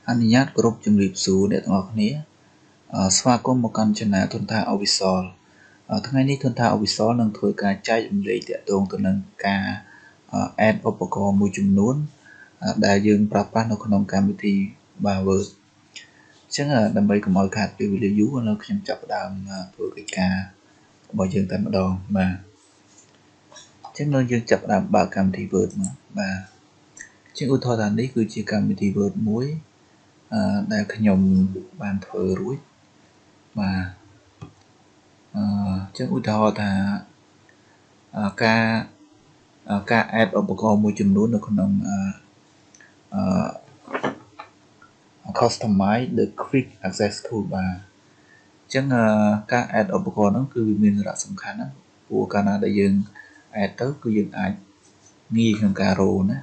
អនុញ្ញាតគ្រប់ជំរាបសួរអ្នកទាំងអស់គ្នាស្វាគមន៍មកកាន់ Channel ធនធាន Official ថ្ងៃនេះធនធាន Official នឹងធ្វើការចែករំលែកទាក់ទងទៅនឹងការ add ឧបករណ៍មួយចំនួនដែលយើងប្រើប្រាស់នៅក្នុងកម្មវិធី Word អញ្ចឹងដើម្បីកុំឲ្យខាតពេលវេលាយូរឥឡូវខ្ញុំចាប់ផ្ដើមធ្វើកិច្ចការរបស់យើងតែម្ដងបាទអញ្ចឹងយើងចាប់ផ្ដើមបើកកម្មវិធី Word មកបាទជាងឧទាហរណ៍ថានេះគឺជាកម្មវិធី Word មួយដែលខ្ញុំបានធ្វើរួចបាទចឹងឧទាហរណ៍ថាការ add ឧបករណ៍មួយចំនួននៅក្នុងcustomize the quick access toolbar ចឹងការ add ឧបករណ៍ហ្នឹងគឺវាមានសារៈសំខាន់ណាស់ព្រោះកាលណាដែលយើង add ទៅគឺយើងអាចងាយក្នុងការរកណា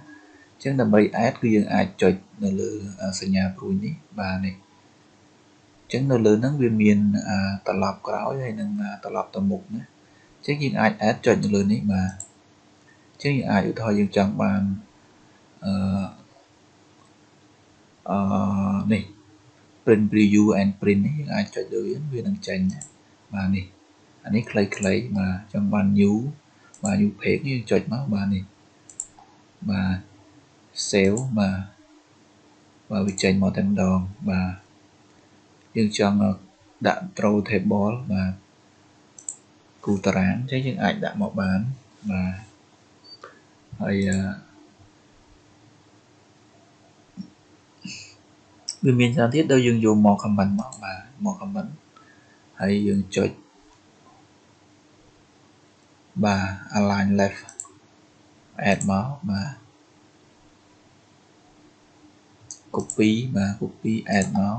ចឹងដើម្បី add គឺយើងអាចចុចនៅលើសញ្ញាព្រួយនេះបាទនេះចឹងនៅលើហ្នឹងវាមានត្រឡប់ក្រោយហើយនិងត្រឡប់ទៅមុខណាចឹងយើងអាច add ចុចនៅលើនេះបាទចឹងយើងអាចឧទាហរណ៍យើងចង់បាននេះ print preview and print នេះយើងអាចចុចលើវានឹងចេញបាទនេះអានេះខ្លីៗបាទចង់បាន new បាទ new page យើងចុចមកបាទនេះបាទ save បាទវាចេញមកតែម្ដងបាទយើងចង់ដាក់ throw table បាទគូតារាងអញ្ចឹងយើងអាចដាក់មកបានបាទហើយវាមានច្រើនទៀតដល់យើងយកមក comment មកបាទមក comment ហើយយើងចុចបាទ align left add មកបាទ copy បាទ copy add មក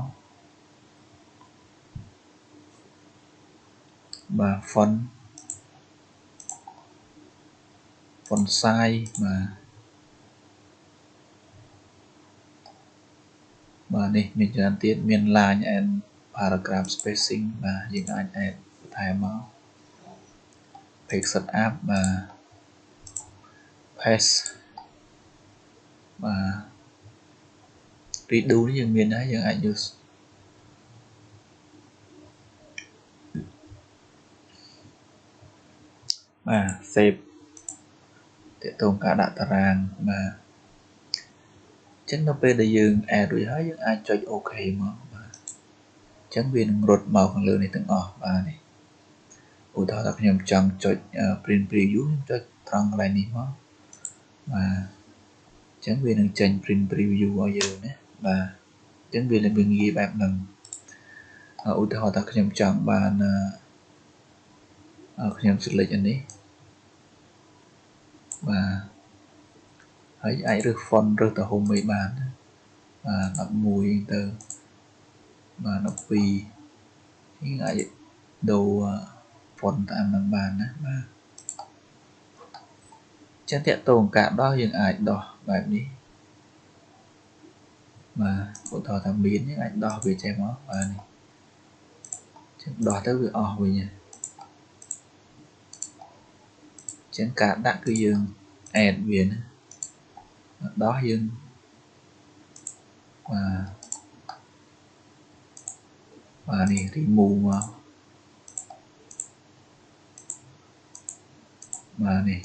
បាទ font size បាទនេះមានច្រើនទៀតមាន line and paragraph spacing បាទយើងអាច add បន្ថែមមក page setup បាទ paste បាទ redo នេះយើងមានដែរយើងអាចយកបាទ save ទាក់ទងការដាក់តារាងបាទអញ្ចឹងនៅពេលដែលយើង add រួចហើយយើងអាចចុច OK មកបាទអញ្ចឹងវានឹងរត់មកខាងលើនេះទាំងអស់បាទនេះឧទាហរណ៍ថាខ្ញុំចង់ចុច print preview ខ្ញុំចុចត្រង់កន្លែងនេះមកបាទអញ្ចឹងវានឹងចេញ print preview ឲ្យយើងណាបាទអញ្ចឹងវានឹងងាយបែបហ្នឹងឧទាហរណ៍ថាខ្ញុំចង់បានខ្ញុំ select អានេះបាទហើយអាចរើស font រើសទៅ home អីបានបាទ11ទៅបាទ12នេះអាចដូរ font តាមនឹងបានណាបាទចឹងតាក់ទងការដោះយើងអាចដោះបែបនេះបាទឧទាហរណ៍ថាមានយើងអាចដោះវាចេះមកបាទនេះចឹងដោះទៅវាអស់វិញចឹងការដាក់គឺយើង add វាណាដោះយើងបាទនេះ remove មកបាទនេះ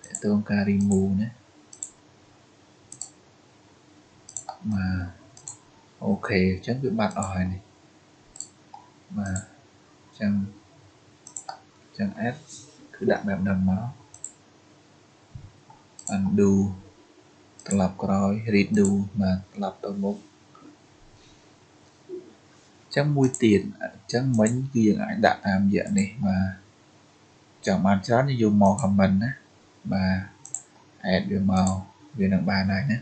តាក់ទងការ remove ណាបាទអូខេអញ្ចឹងវាបាត់អស់ហើយនេះបាទអញ្ចឹង add គឺដាក់បែបហ្នឹងមក undo ត្រឡប់ក្រោយ redo បាទត្រឡប់ទៅមុខអញ្ចឹងមួយទៀតអញ្ចឹងមិញគឺយើងអាចដាក់តាមរយៈនេះបាទចង់បានច្រើនយើងយកមក comment ណាបាទ add វាមកវានឹងបានហើយណា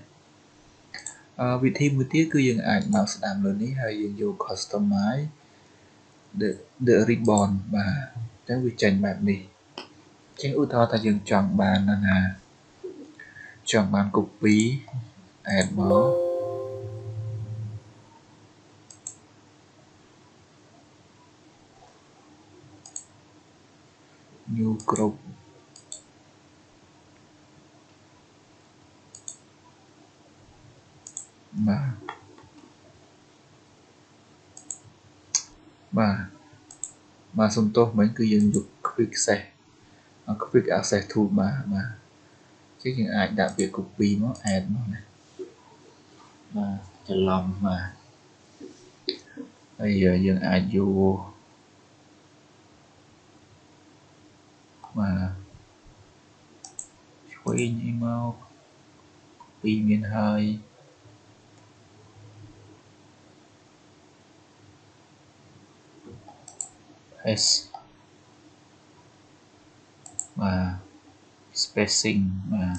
វិធីមួយទៀតគឺយើងអាចមកស្ដាំលើនេះហើយយើងយក customize the ribbon បាទអញ្ចឹងវាចេញបែបនេះអញ្ចឹងឧទាហរណ៍ថាយើងចង់បានណាចង់បាន copy add មក new group អ mà xong tốt mấy cứ dân dục quick access toolbar mà chứ những ai đặc biệt copy nó add nó này mà cho lòng mà bây giờ dân ai vô mà quay như mau copy miền hơi s mà spacing mà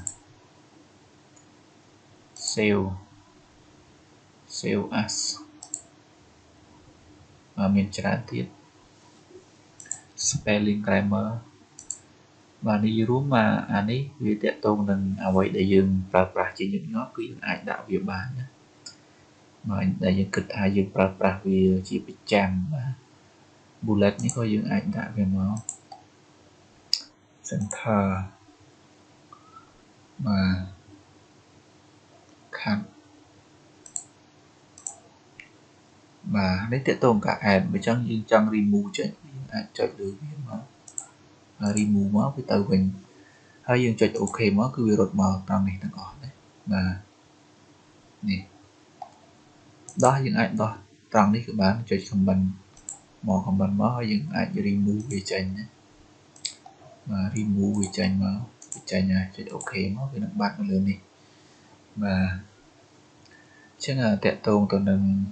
save as mà miền trả tiết spelling grammar và đi rúm mà anh ấy vì tệ tôn nâng vậy để dừng pra chỉ những ngó cứ những ai đạo việc bán mà để những cực hai dừng pra vì chỉ bị chạm mà bullet ní có những ai đạo về nó center mà khăn mà lấy tệ tôn cả ad với trong remove chứ ai chọn được mà remove nó với tờ mình hay dương chọn ok nó cứ virus màu tam này nó còn đấy mà nè đó những ai đó trong đi các bạn chọn comment màu comment nó hay những ai remove về tranh nhé mà remove về tranh mà tranh này chọn ok nó với nó bắt nó lên đi mà chứ là tệ tôn tôi nâng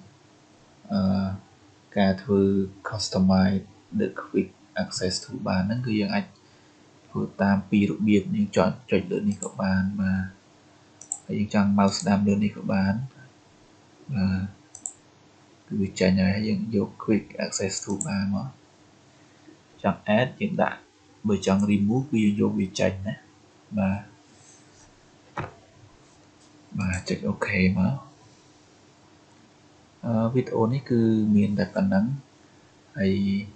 cả thư customize được quick access toolbar nó cứ những ai vừa tam pi đặc biệt nhưng chọn lên đi các bạn mà những trang mouse đam lên đi các bạn và cứ chạy này những vô quick access toolbar mà trang add hiện tại bởi trang remove video bị chạy này mà check ok mà video này cứ miền đặt cẩn nắng hay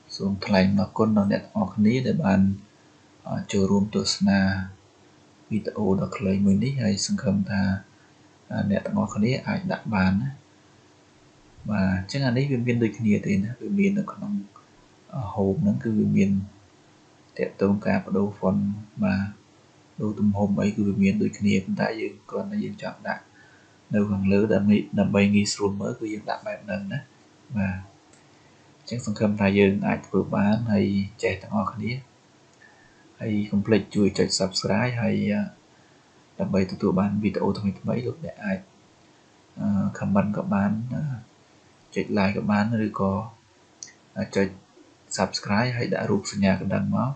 xuống thay mà con nó net ởนี้để bạnចូលរួមទស្សនាវីដេអូដ៏ខ្លីមួយនេះហើយសង្ឃឹមថាអ្នកទាំងអស់គ្នាអាចដាក់បានណាបាទអញ្ចឹងអានេះវាមានដូចគ្នាទេណាវាមាននៅក្នុង home ហ្នឹងគឺវាមានតកតងការបដូរ font បាទដូរទំហំអីគឺវាមានដូចគ្នាប៉ុន្តែយើងគ្រាន់តែយើងចង់ដាក់នៅខាងលើដើម្បីងាយស្រួលមើលគឺយើងដាក់បែបហ្នឹងណាបាទអញ្ចឹងសង្ឃឹមថាយើងអាចធ្វើបានហើយចេះទាំងអស់គ្នាហើយកុំភ្លេចជួយចុច Subscribe ហើយដើម្បីទទួលបានវីដេអូថ្មីៗលោកអ្នកអាច comment ក៏បានចុច like ក៏បានឬក៏ចុច Subscribe ហើយដាក់រូបសញ្ញាកណ្ដឹងមក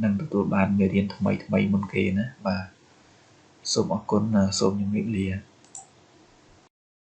នឹងទទួលបានមេរៀនថ្មីមុនគេណាបាទសូមអរគុណសូមជម្រាបលា